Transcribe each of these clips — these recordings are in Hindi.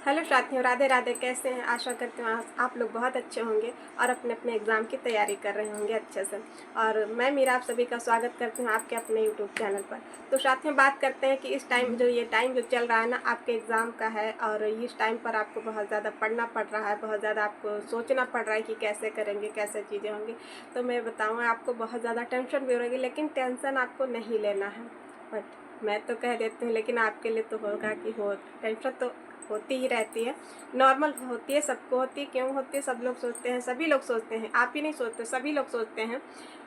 हेलो साथियों, राधे राधे। कैसे हैं? आशा करती हूँ आप लोग बहुत अच्छे होंगे और अपने अपने एग्ज़ाम की तैयारी कर रहे होंगे अच्छे से। और मैं मीरा आप सभी का स्वागत करती हूँ आपके अपने यूट्यूब चैनल पर। तो साथियों, बात करते हैं कि इस टाइम ये टाइम जो चल रहा है ना, आपके एग्ज़ाम का है और इस टाइम पर आपको बहुत ज़्यादा पढ़ना पड़ रहा है, बहुत ज़्यादा आपको सोचना पड़ रहा है कि कैसे करेंगे, कैसे चीज़ें होंगी। तो मैं बताऊँ, आपको बहुत ज़्यादा टेंशन भी होगी, लेकिन टेंशन आपको नहीं लेना है। बट मैं तो कह देती हूँ, लेकिन आपके लिए तो होगा कि टेंशन तो होती ही रहती है, नॉर्मल होती है, सबको होती है। क्यों होती है? सब लोग सोचते हैं, सभी लोग सोचते हैं, आप ही नहीं सोचते, सभी लोग सोचते हैं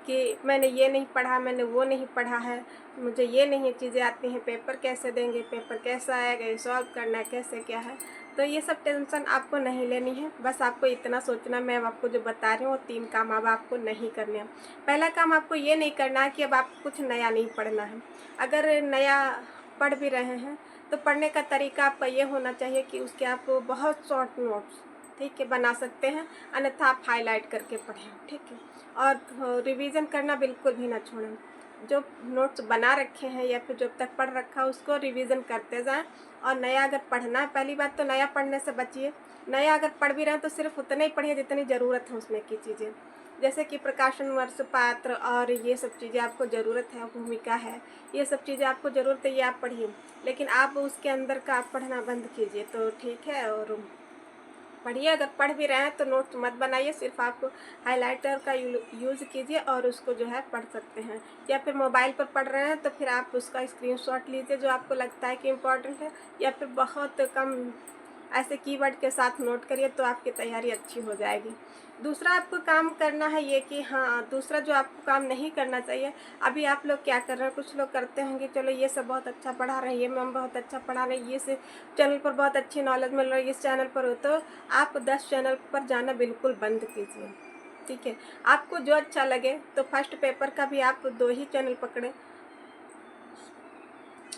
कि मैंने ये नहीं पढ़ा, मैंने वो नहीं पढ़ा है, मुझे ये नहीं चीज़ें आती हैं, पेपर कैसे देंगे, पेपर कैसा आएगा, ये सॉल्व करना है, कैसे क्या है। तो ये सब टेंशन आपको नहीं लेनी है। बस आपको इतना सोचना, मैं अब आपको जो बता रही हूँ वो 3 काम अब आपको नहीं करने हैं। पहला काम आपको ये नहीं करना है कि अब आपको कुछ नया नहीं पढ़ना है। अगर नया पढ़ भी रहे हैं तो पढ़ने का तरीका आपका ये होना चाहिए कि उसके आप बहुत शॉर्ट नोट्स, ठीक है, बना सकते हैं, अन्यथा आप हाईलाइट करके पढ़ें, ठीक है। और रिवीजन करना बिल्कुल भी ना छोड़ें। जो नोट्स बना रखे हैं या फिर जब तक पढ़ रखा है उसको रिवीजन करते जाएं। और नया अगर पढ़ना है, पहली बात तो नया पढ़ने से बचिए। नया अगर पढ़ भी रहे हैं तो सिर्फ उतना ही पढ़िए जितनी ज़रूरत है उसमें की चीज़ें, जैसे कि प्रकाशन वर्ष, पात्र और ये सब चीज़ें आपको ज़रूरत है, भूमिका है, ये सब चीज़ें आपको ज़रूरत है, ये आप पढ़िए। लेकिन आप उसके अंदर का आप पढ़ना बंद कीजिए तो ठीक है। और पढ़िए, अगर पढ़ भी रहे हैं तो नोट्स मत बनाइए, सिर्फ आप हाइलाइटर का यूज़ कीजिए और उसको जो है पढ़ सकते हैं। या फिर मोबाइल पर पढ़ रहे हैं तो फिर आप उसका स्क्रीनशॉट लीजिए जो आपको लगता है कि इम्पोर्टेंट है, या फिर बहुत कम ऐसे कीवर्ड के साथ नोट करिए तो आपकी तैयारी अच्छी हो जाएगी। दूसरा आपको काम करना है ये कि हाँ, दूसरा जो आपको काम नहीं करना चाहिए, अभी आप लोग क्या कर रहे हैं, कुछ लोग करते होंगे चलो ये सब बहुत अच्छा पढ़ा रहे हैं, ये मैम बहुत अच्छा पढ़ा रहे हैं, ये से चैनल पर बहुत अच्छी नॉलेज मिल रही है, इस चैनल पर हो तो आप 10 चैनल पर जाना बिल्कुल बंद कीजिए, ठीक है। आपको जो अच्छा लगे, तो फर्स्ट पेपर का भी आप 2 ही चैनल पकड़ें,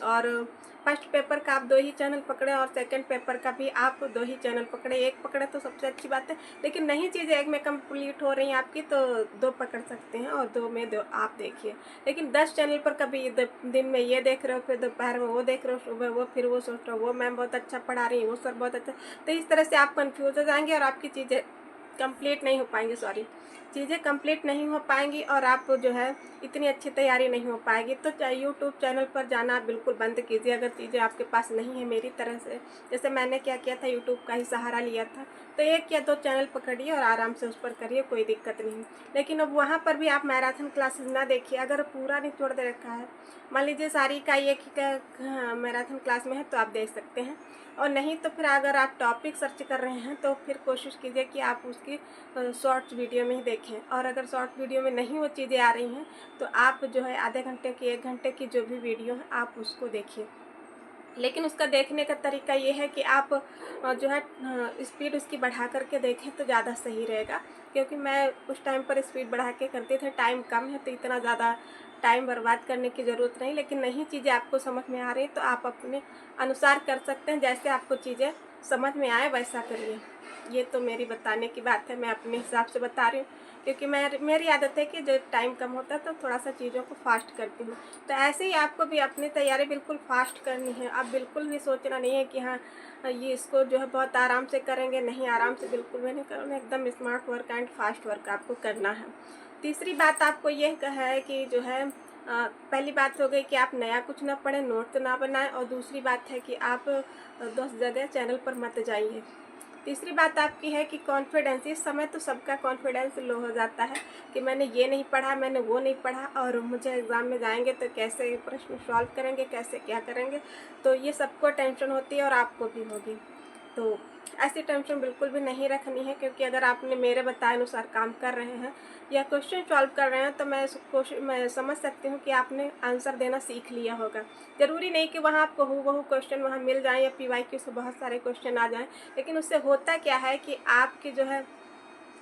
और फर्स्ट पेपर का आप 2 ही चैनल पकड़ें और सेकंड पेपर का भी आप 2 ही चैनल पकड़ें। एक पकड़े तो सबसे अच्छी बात है, लेकिन नहीं चीज़ें एक में कंप्लीट हो रही हैं आपकी तो 2 पकड़ सकते हैं और 2 में 2 आप देखिए। लेकिन 10 चैनल पर कभी दिन में ये देख रहे हो, फिर दोपहर में वो देख रहे हो, सुबह वो, फिर वो सोच रहे हो वो मैम बहुत अच्छा पढ़ा रही हैं, वो सर बहुत अच्छा। तो इस तरह से आप कन्फ्यूज़ हो जाएंगे और आपकी चीज़ें कंप्लीट नहीं हो पाएंगी, चीज़ें कंप्लीट नहीं हो पाएंगी और आप जो है इतनी अच्छी तैयारी नहीं हो पाएगी। तो यूट्यूब चैनल पर जाना आप बिल्कुल बंद कीजिए अगर चीज़ें आपके पास नहीं है मेरी तरह से। जैसे मैंने क्या किया था, यूट्यूब का ही सहारा लिया था, तो 1 या 2 चैनल पकड़िए और आराम से उस पर करिए, कोई दिक्कत नहीं। लेकिन अब वहाँ पर भी आप मैराथन क्लासेस ना देखिए, अगर पूरा नहीं छोड़ दे रखा है, मान लीजिए सारी का एक ही मैराथन क्लास में है तो आप देख सकते हैं। और नहीं तो फिर अगर आप टॉपिक सर्च कर रहे हैं तो फिर कोशिश कीजिए कि आप उसकी शॉर्ट्स वीडियो में ही देखें। और अगर शॉर्ट वीडियो में नहीं वो चीज़ें आ रही हैं तो आप जो है आधे घंटे की, 1 घंटे की जो भी वीडियो है आप उसको देखिए। लेकिन उसका देखने का तरीका ये है कि आप जो है स्पीड उसकी बढ़ा करके देखें तो ज़्यादा सही रहेगा। क्योंकि मैं उस टाइम पर स्पीड बढ़ा के करते थे, टाइम कम है तो इतना ज़्यादा टाइम बर्बाद करने की ज़रूरत नहीं। लेकिन नहीं चीज़ें आपको समझ में आ रही तो आप अपने अनुसार कर सकते हैं, जैसे आपको चीज़ें समझ में आए वैसा करिए। ये तो मेरी बताने की बात है, मैं अपने हिसाब से बता रही हूँ, क्योंकि मेरी आदत है कि जब टाइम कम होता है तो थोड़ा सा चीज़ों को फास्ट करती हूँ। तो ऐसे ही आपको भी अपनी तैयारी बिल्कुल फास्ट करनी है। आप बिल्कुल भी सोचना नहीं है कि हाँ, ये इसको जो है बहुत आराम से करेंगे, नहीं, आराम से बिल्कुल भी नहीं करना, एकदम smart work and fast work आपको करना है। तीसरी बात आपको ये है कि जो है पहली बात हो गई कि आप नया कुछ ना पढ़ें, नोट ना बनाएं, और दूसरी बात है कि आप 10 जगह चैनल पर मत जाइए। तीसरी बात आपकी है कि कॉन्फिडेंस, इस समय तो सबका कॉन्फिडेंस लो हो जाता है कि मैंने ये नहीं पढ़ा, मैंने वो नहीं पढ़ा, और मुझे एग्ज़ाम में जाएंगे तो कैसे प्रश्न सॉल्व करेंगे, कैसे क्या करेंगे। तो ये सबको टेंशन होती है और आपको भी होगी। तो ऐसी टेंशन बिल्कुल भी नहीं रखनी है, क्योंकि अगर आपने मेरे बताए अनुसार काम कर रहे हैं या क्वेश्चन सॉल्व कर रहे हैं तो मैं समझ सकती हूँ कि आपने आंसर देना सीख लिया होगा। ज़रूरी नहीं कि वहाँ आपको हूबहू क्वेश्चन वहाँ मिल जाए या पीवाईक्यू से बहुत सारे क्वेश्चन आ जाएं, लेकिन उससे होता क्या है कि आपकी जो है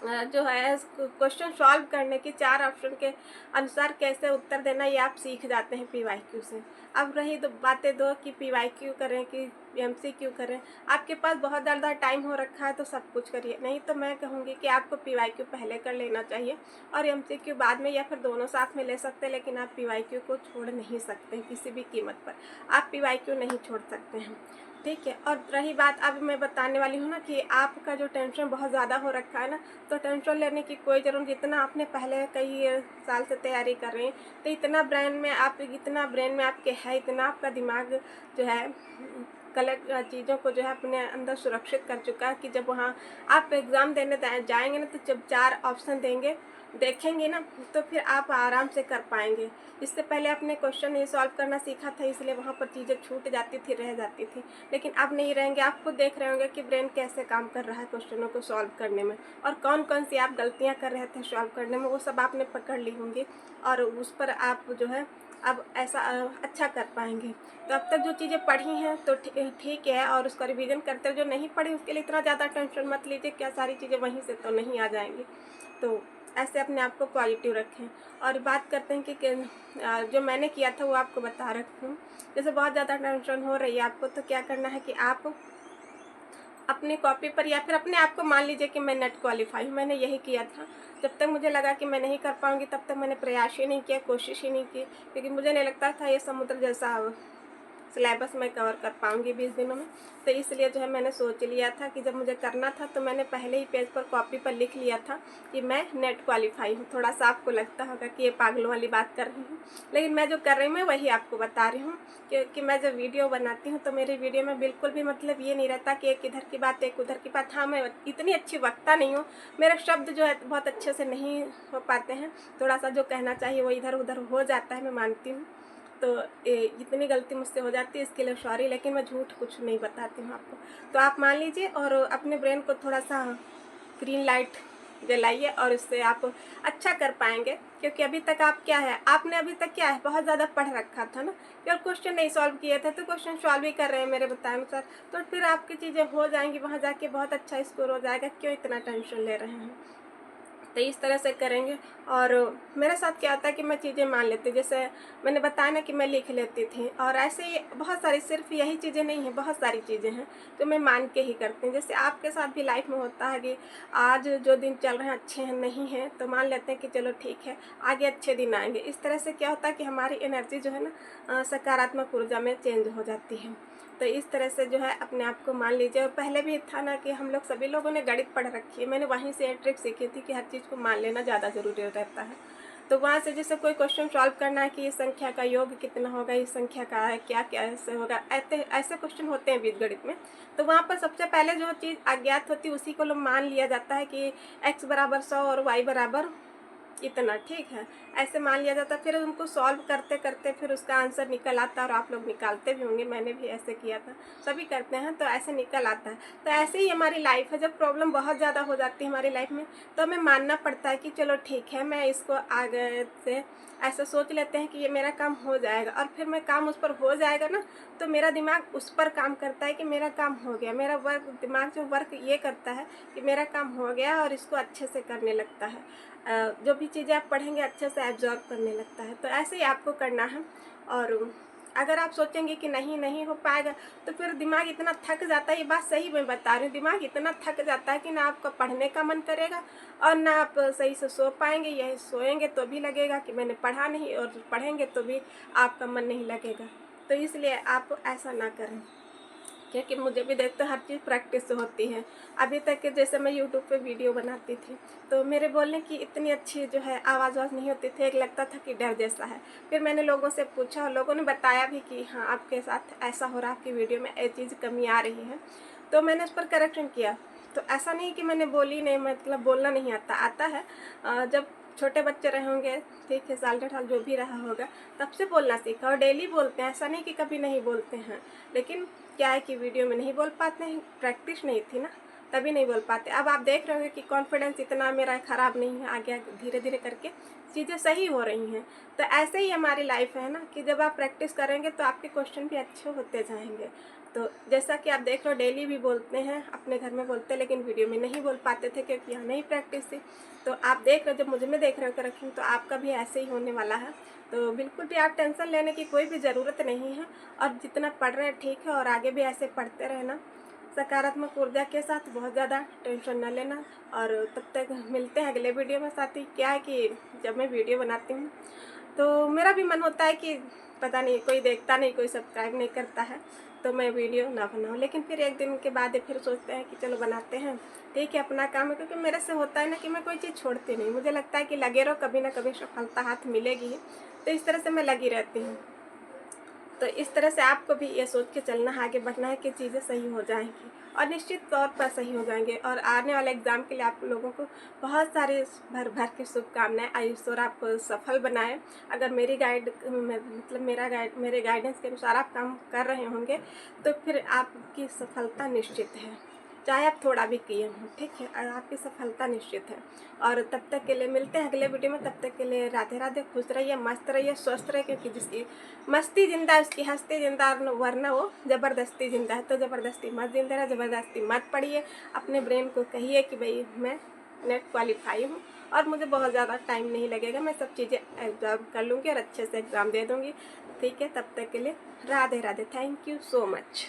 क्वेश्चन सॉल्व करने की 4 ऑप्शन के अनुसार कैसे उत्तर देना, ये आप सीख जाते हैं पीवाईक्यू से। अब रही बातें दो कि पीवाईक्यू करें कि एमसीक्यू करें, आपके पास बहुत ज़्यादा टाइम हो रखा है तो सब कुछ करिए, नहीं तो मैं कहूँगी कि आपको पीवाईक्यू पहले कर लेना चाहिए और एमसीक्यू बाद में, या फिर दोनों साथ में ले सकते हैं। लेकिन आप पीवाईक्यू को छोड़ नहीं सकते हैं किसी भी कीमत पर, आप पीवाईक्यू नहीं छोड़ सकते हैं। ठीक है। और रही बात, अब मैं बताने वाली हूँ ना कि आपका जो टेंशन बहुत ज़्यादा हो रखा है ना, तो टेंशन लेने की कोई ज़रूरत, जितना आपने पहले कई साल से तैयारी कर रहे हैं, तो इतना ब्रेन में आपके है, इतना आपका दिमाग जो है कलेक्ट चीज़ों को जो है अपने अंदर सुरक्षित कर चुका है कि जब वहाँ आप एग्ज़ाम देने जाएंगे ना, तो जब 4 ऑप्शन देखेंगे ना, तो फिर आप आराम से कर पाएंगे। इससे पहले आपने क्वेश्चन नहीं सॉल्व करना सीखा था, इसलिए वहाँ पर चीज़ें छूट जाती थी, रह जाती थी। लेकिन अब नहीं रहेंगे, आप खुद देख रहे होंगे कि ब्रेन कैसे काम कर रहा है क्वेश्चनों को सॉल्व करने में, और कौन कौन सी आप गलतियाँ कर रहे थे सॉल्व करने में, वो सब आपने पकड़ ली होंगी, और उस पर आप जो है अब ऐसा अच्छा कर पाएंगे। तो अब तक जो चीज़ें पढ़ी हैं तो ठीक है, और उसका रिवीजन करते हैं। जो नहीं पढ़ी उसके लिए इतना ज़्यादा टेंशन मत लीजिए, क्या सारी चीज़ें वहीं से तो नहीं आ जाएंगी। तो ऐसे अपने आप को पॉजिटिव रखें। और बात करते हैं कि जो मैंने किया था वो आपको बता रखी हूँ। जैसे बहुत ज़्यादा टेंशन हो रही है आपको, तो क्या करना है कि आप अपनी कॉपी पर, या फिर अपने आप को मान लीजिए कि मैं नेट क्वालिफाई हूँ। मैंने यही किया था, जब तक मुझे लगा कि मैं नहीं कर पाऊँगी तब तक मैंने प्रयास ही नहीं किया, कोशिश ही नहीं की, क्योंकि मुझे नहीं लगता था ये समुद्र जैसा सिलेबस मैं कवर कर पाऊँगी 20 दिनों में। तो इसलिए जो है मैंने सोच लिया था कि जब मुझे करना था तो मैंने पहले ही पेज पर कॉपी पर लिख लिया था कि मैं नेट क्वालिफाई हूँ। थोड़ा सा आपको लगता होगा कि ये पागलों वाली बात कर रही हूँ, लेकिन मैं जो कर रही हूँ मैं वही आपको बता रही हूँ। क्योंकि मैं जब वीडियो बनाती हूँ तो मेरी वीडियो में बिल्कुल भी मतलब ये नहीं रहता कि एक इधर की बात एक उधर की बात। हाँ, मैं इतनी अच्छी वक्ता नहीं हूँ, मेरे शब्द जो है बहुत अच्छे से नहीं हो पाते हैं, थोड़ा सा जो कहना चाहिए वो इधर उधर हो जाता है, मैं मानती हूँ। तो इतनी गलती मुझसे हो जाती है, इसके लिए सॉरी, लेकिन मैं झूठ कुछ नहीं बताती हूँ आपको। तो आप मान लीजिए और अपने ब्रेन को थोड़ा सा ग्रीन लाइट जलाइए, और इससे आप अच्छा कर पाएंगे। क्योंकि अभी तक आप क्या है, आपने अभी तक क्या है, बहुत ज़्यादा पढ़ रखा था ना, और क्वेश्चन नहीं सॉल्व किए थे, तो क्वेश्चन सॉल्व ही कर रहे हैं मेरे बताए अनुसार, तो फिर आपकी चीज़ें हो जाएंगी, वहाँ जाके बहुत अच्छा स्कोर हो जाएगा। क्यों इतना टेंशन ले रहे हैं? तो इस तरह से करेंगे। और मेरे साथ क्या होता है कि मैं चीज़ें मान लेती, जैसे मैंने बताया ना कि मैं लिख लेती थी, और ऐसे ही बहुत सारी, सिर्फ यही चीज़ें नहीं हैं, बहुत सारी चीज़ें हैं जो मैं मान के ही करती हूँ। जैसे आपके साथ भी लाइफ में होता है कि आज जो दिन चल रहे हैं अच्छे हैं, नहीं हैं, तो मान लेते हैं कि चलो ठीक है, आगे अच्छे दिन आएंगे। इस तरह से क्या होता है कि हमारी एनर्जी जो है ना सकारात्मक ऊर्जा में चेंज हो जाती है। तो इस तरह से जो है अपने आप को मान लीजिए। और पहले भी था ना कि हम लोग सभी लोगों ने गणित पढ़ रखी है, मैंने वहीं से ये ट्रिक सीखी थी कि हर चीज़ को मान लेना ज़्यादा ज़रूरी रहता है। तो वहाँ से जैसे कोई क्वेश्चन सॉल्व करना है कि इस संख्या का योग कितना होगा, इस संख्या का है क्या क्या ऐसे होगा, ऐसे ऐसे क्वेश्चन होते हैं बीजगणित में। तो वहाँ पर सबसे पहले जो चीज़ अज्ञात होती है उसी को लोग मान लिया जाता है कि x बराबर 100 और y बराबर इतना, ठीक है, ऐसे मान लिया जाता। फिर उनको सॉल्व करते करते फिर उसका आंसर निकल आता, और आप लोग निकालते भी होंगे, मैंने भी ऐसे किया था, सभी करते हैं, तो ऐसे निकल आता है। तो ऐसे ही हमारी लाइफ है, जब प्रॉब्लम बहुत ज़्यादा हो जाती है हमारी लाइफ में, तो हमें मानना पड़ता है कि चलो ठीक है, मैं इसको आगे से ऐसा सोच लेते हैं कि ये मेरा काम हो जाएगा, और फिर मैं काम उस पर हो जाएगा ना, तो मेरा दिमाग उस पर काम करता है कि मेरा काम हो गया। मेरा दिमाग जो वर्क ये करता है कि मेरा काम हो गया, और इसको अच्छे से करने लगता है। जो भी चीज़ें आप पढ़ेंगे अच्छे से एब्जॉर्ब करने लगता है। तो ऐसे ही आपको करना है। और अगर आप सोचेंगे कि नहीं नहीं हो पाएगा, तो फिर दिमाग इतना थक जाता है, ये बात सही मैं बता रही हूँ, दिमाग इतना थक जाता है कि ना आपका पढ़ने का मन करेगा, और ना आप सही से सो पाएंगे। यही सोएंगे तो भी लगेगा कि मैंने पढ़ा नहीं, और पढ़ेंगे तो भी आपका मन नहीं लगेगा। तो इसलिए आप ऐसा ना करें, क्योंकि मुझे भी देखते हर चीज़ प्रैक्टिस से होती है। अभी तक के जैसे मैं यूट्यूब पे वीडियो बनाती थी, तो मेरे बोलने की इतनी अच्छी जो है आवाज़ नहीं होती थी, एक लगता था कि डर जैसा है। फिर मैंने लोगों से पूछा, और लोगों ने बताया भी कि हाँ आपके साथ ऐसा हो रहा, आपकी वीडियो में ये चीज़ कमी आ रही है। तो मैंने उस पर करेक्शन किया। तो ऐसा नहीं कि मैंने बोली नहीं, मतलब बोलना नहीं आता, आता है। जब छोटे बच्चे रहे होंगे, ठीक है, साल डेढ़ साल जो भी रहा होगा, तब से बोलना सीखा, और डेली बोलते हैं, ऐसा नहीं कि कभी नहीं बोलते हैं। लेकिन क्या है कि वीडियो में नहीं बोल पाते हैं, प्रैक्टिस नहीं थी ना, तभी नहीं बोल पाते। अब आप देख रहे होंगे कि कॉन्फिडेंस इतना मेरा ख़राब नहीं है, आगे धीरे धीरे करके चीज़ें सही हो रही हैं। तो ऐसे ही हमारी लाइफ है ना, कि जब आप प्रैक्टिस करेंगे तो आपके क्वेश्चन भी अच्छे होते जाएंगे। तो जैसा कि आप देख रहे हो, डेली भी बोलते हैं, अपने घर में बोलते हैं, लेकिन वीडियो में नहीं बोल पाते थे क्योंकि यहाँ नहीं प्रैक्टिस थी। तो आप देख रहे हो, जब मुझे में देख रहे हो रखेंगे, तो आपका भी ऐसे ही होने वाला है। तो बिल्कुल भी आप टेंशन लेने की कोई भी ज़रूरत नहीं है। और जितना पढ़ रहे हैं ठीक है, और आगे भी ऐसे पढ़ते रहना सकारात्मक ऊर्जा के साथ, बहुत ज़्यादा टेंशन न लेना। और तब तक मिलते हैं अगले वीडियो में। साथ ही क्या है कि जब मैं वीडियो बनाती हूँ तो मेरा भी मन होता है कि पता नहीं, कोई देखता नहीं, कोई सब्सक्राइब नहीं करता है तो मैं वीडियो ना बनाऊँ, लेकिन फिर एक दिन के बाद फिर सोचते हैं कि चलो बनाते हैं, ठीक है, अपना काम है। क्योंकि मेरे से होता है ना कि मैं कोई चीज़ छोड़ती नहीं, मुझे लगता है कि लगे रहो, कभी ना कभी सफलता हाथ मिलेगी ही, तो इस तरह से मैं लगी रहती हूँ। तो इस तरह से आपको भी ये सोच के चलना है, आगे बढ़ना है कि चीज़ें सही हो जाएंगी और निश्चित तौर पर सही हो जाएंगे। और आने वाले एग्ज़ाम के लिए आप लोगों को बहुत सारी भर भर की शुभकामनाएं। आई ईश्वर आप सफल बनाएं। अगर मेरी मतलब मेरे गाइडेंस के अनुसार आप काम कर रहे होंगे तो फिर आपकी सफलता निश्चित है, चाहे आप थोड़ा भी किए हों, ठीक है, और आपकी सफलता निश्चित है। और तब तक के लिए मिलते हैं अगले वीडियो में। तब तक के लिए राधे राधे, खुश रहिए, मस्त रहिए, स्वस्थ रहिए। क्योंकि जिसकी मस्ती जिंदा है उसकी हस्ती जिंदा, वरना वो ज़बरदस्ती जिंदा है। तो ज़बरदस्ती मत जिंदा रहे, ज़बरदस्ती मत पढ़िए। अपने ब्रेन को कहिए कि भाई मैं नेट क्वालिफाई हूँ और मुझे बहुत ज़्यादा टाइम नहीं लगेगा, मैं सब चीज़ें एग्जाम कर लूँगी और अच्छे से एग्ज़ाम दे दूँगी, ठीक है। तब तक के लिए Radhe Radhe, thank you so much.